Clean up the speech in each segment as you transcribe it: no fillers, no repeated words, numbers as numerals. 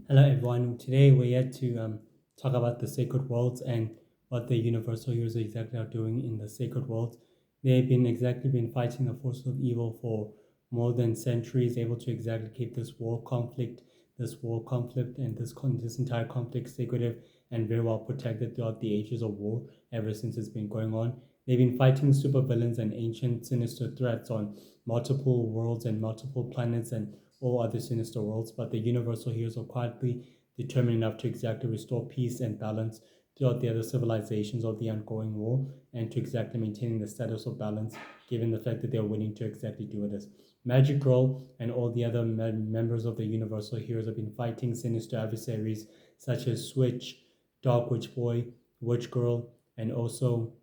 Hello everyone. Today we're here to talk about the sacred worlds and what the universal heroes exactly are doing in the sacred worlds. They've been fighting the forces of evil for more than centuries, able to exactly keep this war conflict, and this entire conflict secretive and very well protected throughout the ages of war ever since it's been going on. They've been fighting supervillains and ancient sinister threats on multiple worlds and multiple planets and all other sinister worlds, but the universal heroes are quietly determined enough to exactly restore peace and balance throughout the other civilizations of the ongoing war and to exactly maintaining the status of balance given the fact that they're willing to exactly do this. Magic Girl and all the other members of the Universal Heroes have been fighting sinister adversaries such as Switch, Dark Witch Boy, Witch Girl, and also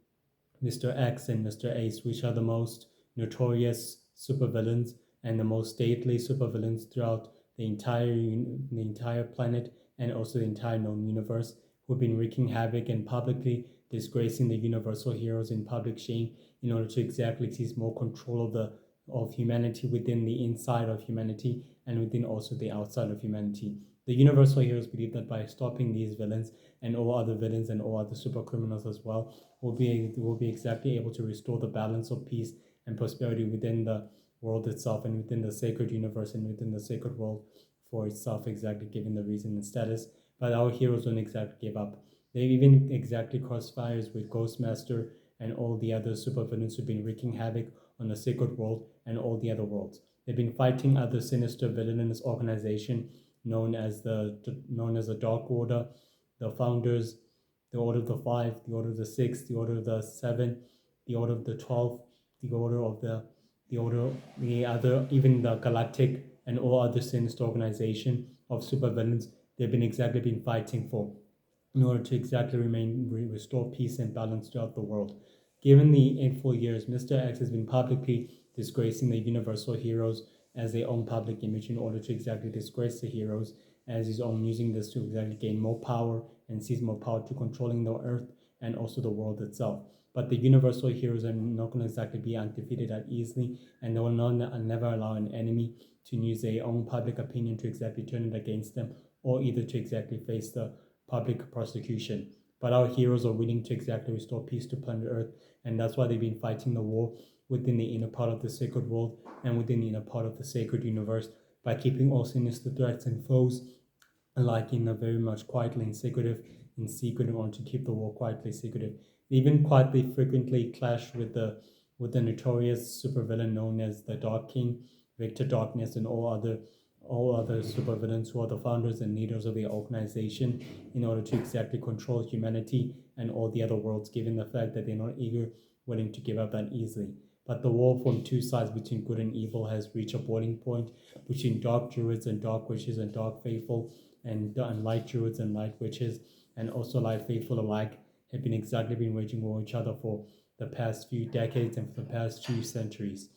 Mr. X and Mr. Ace, which are the most notorious supervillains and the most stately supervillains throughout the entire planet and also the entire known universe, who've been wreaking havoc and publicly disgracing the universal heroes in public shame in order to exactly seize more control of humanity within the inside of humanity and within also the outside of humanity. The universal heroes believe that by stopping these villains and all other villains and all other super criminals as well, will be exactly able to restore the balance of peace and prosperity within the world itself and within the sacred universe and within the sacred world for itself, exactly given the reason and status. But our heroes don't exactly give up. They even exactly cross fires with Ghostmaster and all the other supervillains who've been wreaking havoc on the sacred world and all the other worlds. They've been fighting other sinister villainous organization known as the Dark Order, the Founders, the Order of the Five, the Order of the Six, the Order of the Seven, the Order of the 12, the Order of the Order, the other, even the Galactic and all other sinister organization of supervillains they've been fighting for in order to exactly restore peace and balance throughout the world. Given the 8 full years, Mr. X has been publicly disgracing the Universal Heroes as their own public image in order to exactly disgrace the heroes as his own, using this to exactly gain more power and seize more power to controlling the earth and also the world itself. But the Universal Heroes are not going to exactly be undefeated that easily, and they will never allow an enemy to use their own public opinion to exactly turn it against them or either to exactly face the public prosecution. But our heroes are willing to exactly restore peace to planet Earth, and that's why they've been fighting the war within the inner part of the sacred world and within the inner part of the sacred universe by keeping all sinister threats and foes alike in a very much quietly and secretive in secret in order to keep the war quietly secretive. They even quietly frequently clash with the notorious supervillain known as the Dark King, Victor Darkness, and all other supervillains who are the founders and leaders of the organization in order to exactly control humanity and all the other worlds, given the fact that they're not willing to give up that easily. But the war from two sides between good and evil has reached a boiling point between dark druids and dark witches and dark faithful and light druids and light witches and also light faithful alike have been waging war with each other for the past few decades and for the past few centuries.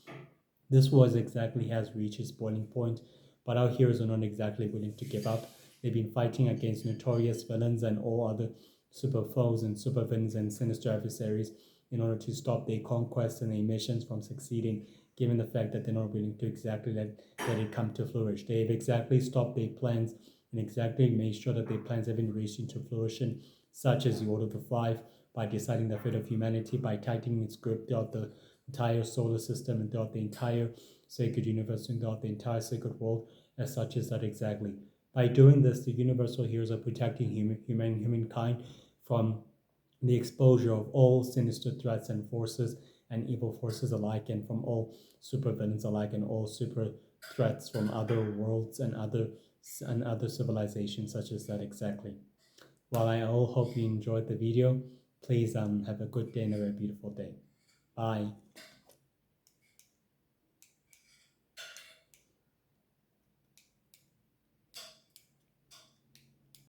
This war exactly has reached its boiling point, but our heroes are not exactly willing to give up. They've been fighting against notorious villains and all other super foes and super villains and sinister adversaries in order to stop their conquests and their missions from succeeding, given the fact that they're not willing to exactly let it come to flourish. They've exactly stopped their plans and exactly made sure that their plans haven't reached into fruition, such as the Order of the Five, by deciding the fate of humanity, by tightening its grip throughout the entire solar system and throughout the entire sacred universe and throughout the entire sacred world, as such as that exactly. By doing this, the universal heroes are protecting humankind from the exposure of all sinister threats and forces and evil forces alike, and from all supervillains alike, and all super threats from other worlds and other civilizations, such as that exactly. While I all hope you enjoyed the video, please have a good day and a very beautiful day. Bye.